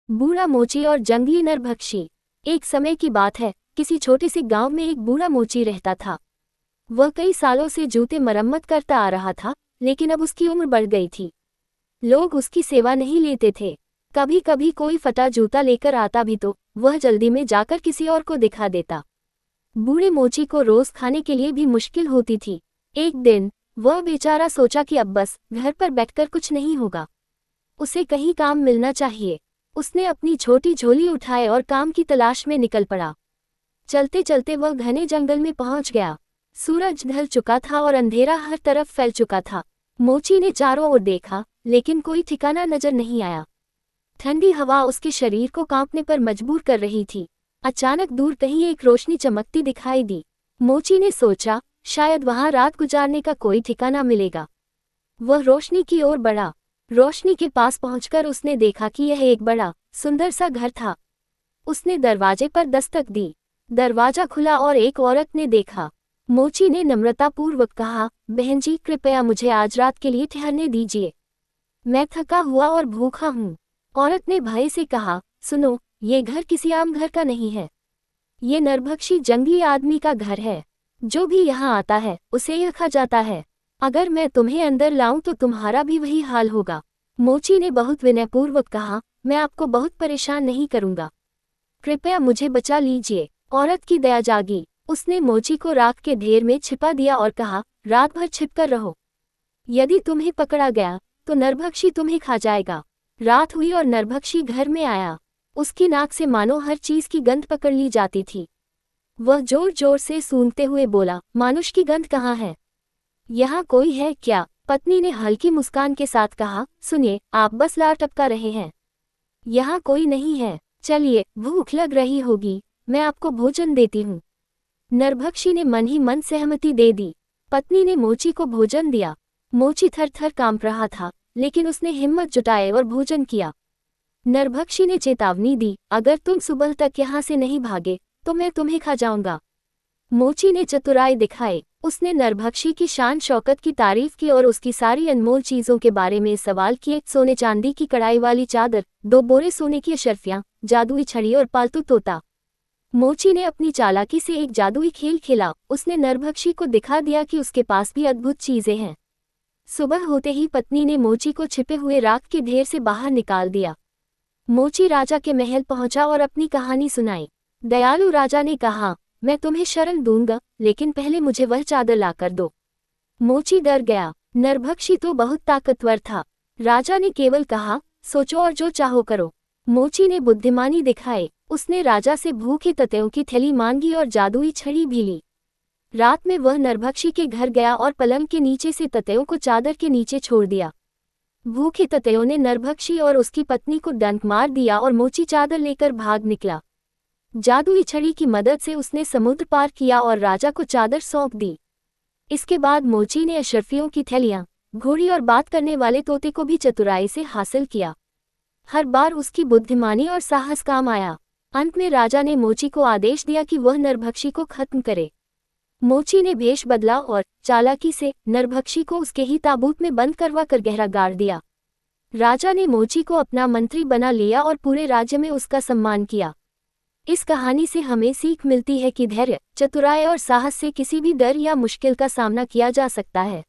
बूढ़ा मोची और जंगली नरभक्षी। एक समय की बात है, किसी छोटे से गांव में एक बूढ़ा मोची रहता था। वह कई सालों से जूते मरम्मत करता आ रहा था, लेकिन अब उसकी उम्र बढ़ गई थी। लोग उसकी सेवा नहीं लेते थे। कभी कभी कोई फटा जूता लेकर आता भी तो वह जल्दी में जाकर किसी और को दिखा देता। बूढ़े मोची को रोज खाने के लिए भी मुश्किल होती थी। एक दिन वह बेचारा सोचा कि अब बस घर पर बैठकर कुछ नहीं होगा, उसे कहीं काम मिलना चाहिए। उसने अपनी छोटी झोली उठाए और काम की तलाश में निकल पड़ा। चलते चलते वह घने जंगल में पहुंच गया। सूरज ढल चुका था और अंधेरा हर तरफ फैल चुका था। मोची ने चारों ओर देखा, लेकिन कोई ठिकाना नजर नहीं आया। ठंडी हवा उसके शरीर को कांपने पर मजबूर कर रही थी। अचानक दूर कहीं एक रोशनी चमकती दिखाई दी। मोची ने सोचा, शायद वहां रात गुजारने का कोई ठिकाना मिलेगा। वह रोशनी की ओर बढ़ा। रोशनी के पास पहुंचकर उसने देखा कि यह एक बड़ा सुंदर सा घर था। उसने दरवाजे पर दस्तक दी। दरवाजा खुला और एक औरत ने देखा। मोची ने नम्रतापूर्वक कहा, बहन जी, कृपया मुझे आज रात के लिए ठहरने दीजिए। मैं थका हुआ और भूखा हूँ। औरत ने भय से कहा, सुनो, ये घर किसी आम घर का नहीं है। ये नरभक्षी जंगली आदमी का घर है। जो भी यहाँ आता है उसे यह खा जाता है। अगर मैं तुम्हें अंदर लाऊं तो तुम्हारा भी वही हाल होगा। मोची ने बहुत विनयपूर्वक कहा, मैं आपको बहुत परेशान नहीं करूँगा, कृपया मुझे बचा लीजिए। औरत की दया जागी। उसने मोची को राख के ढेर में छिपा दिया और कहा, रात भर छिपकर रहो। यदि तुम्हें पकड़ा गया तो नरभक्षी तुम्हें खा जाएगा। रात हुई और नरभक्षी घर में आया। उसकी नाक से मानो हर चीज की गंध पकड़ ली जाती थी। वह जोर जोर से सूंघते हुए बोला, मानुष की गंध कहाँ है? यहाँ कोई है क्या? पत्नी ने हल्की मुस्कान के साथ कहा, सुनिए, आप बस लार टपका रहे हैं। यहाँ कोई नहीं है। चलिए, भूख लग रही होगी, मैं आपको भोजन देती हूँ। नरभक्षी ने मन ही मन सहमति दे दी। पत्नी ने मोची को भोजन दिया। मोची थर थर कांप रहा था, लेकिन उसने हिम्मत जुटाए और भोजन किया। नरभक्षी ने चेतावनी दी, अगर तुम सुबह तक यहाँ से नहीं भागे तो मैं तुम्हें खा जाऊंगा। मोची ने चतुराई दिखाई। उसने नरभक्षी की शान शौकत की तारीफ की और उसकी सारी अनमोल चीजों के बारे में सवाल किए। सोने चांदी की कढ़ाई वाली चादर, 2 बोरे सोने की अशर्फियां, जादुई छड़ी और पालतू तोता। मोची ने अपनी चालाकी से एक जादुई खेल खेला। उसने नरभक्षी को दिखा दिया कि उसके पास भी अद्भुत चीजें हैं। सुबह होते ही पत्नी ने मोची को छिपे हुए राख के ढेर से बाहर निकाल दिया। मोची राजा के महल पहुंचा और अपनी कहानी सुनाई। दयालु राजा ने कहा, मैं तुम्हें शरण दूंगा, लेकिन पहले मुझे वह चादर लाकर दो। मोची डर गया। नरभक्षी तो बहुत ताकतवर था। राजा ने केवल कहा, सोचो और जो चाहो करो। मोची ने बुद्धिमानी दिखाई। उसने राजा से भूखे ततयों की थैली मांगी और जादुई छड़ी भी ली। रात में वह नरभक्षी के घर गया और पलंग के नीचे से ततयों को चादर के नीचे छोड़ दिया। भूखे ततयों ने नरभक्षी और उसकी पत्नी को डंक मार दिया और मोची चादर लेकर भाग निकला। जादुई छड़ी की मदद से उसने समुद्र पार किया और राजा को चादर सौंप दी। इसके बाद मोची ने अशर्फियों की थैलियां, घोड़ी और बात करने वाले तोते को भी चतुराई से हासिल किया। हर बार उसकी बुद्धिमानी और साहस काम आया। अंत में राजा ने मोची को आदेश दिया कि वह नरभक्षी को खत्म करे। मोची ने भेष बदला और चालाकी से नरभक्षी को उसके ही ताबूत में बंद करवा कर गहरा गाड़ दिया। राजा ने मोची को अपना मंत्री बना लिया और पूरे राज्य में उसका सम्मान किया। इस कहानी से हमें सीख मिलती है कि धैर्य, चतुराई और साहस से किसी भी डर या मुश्किल का सामना किया जा सकता है।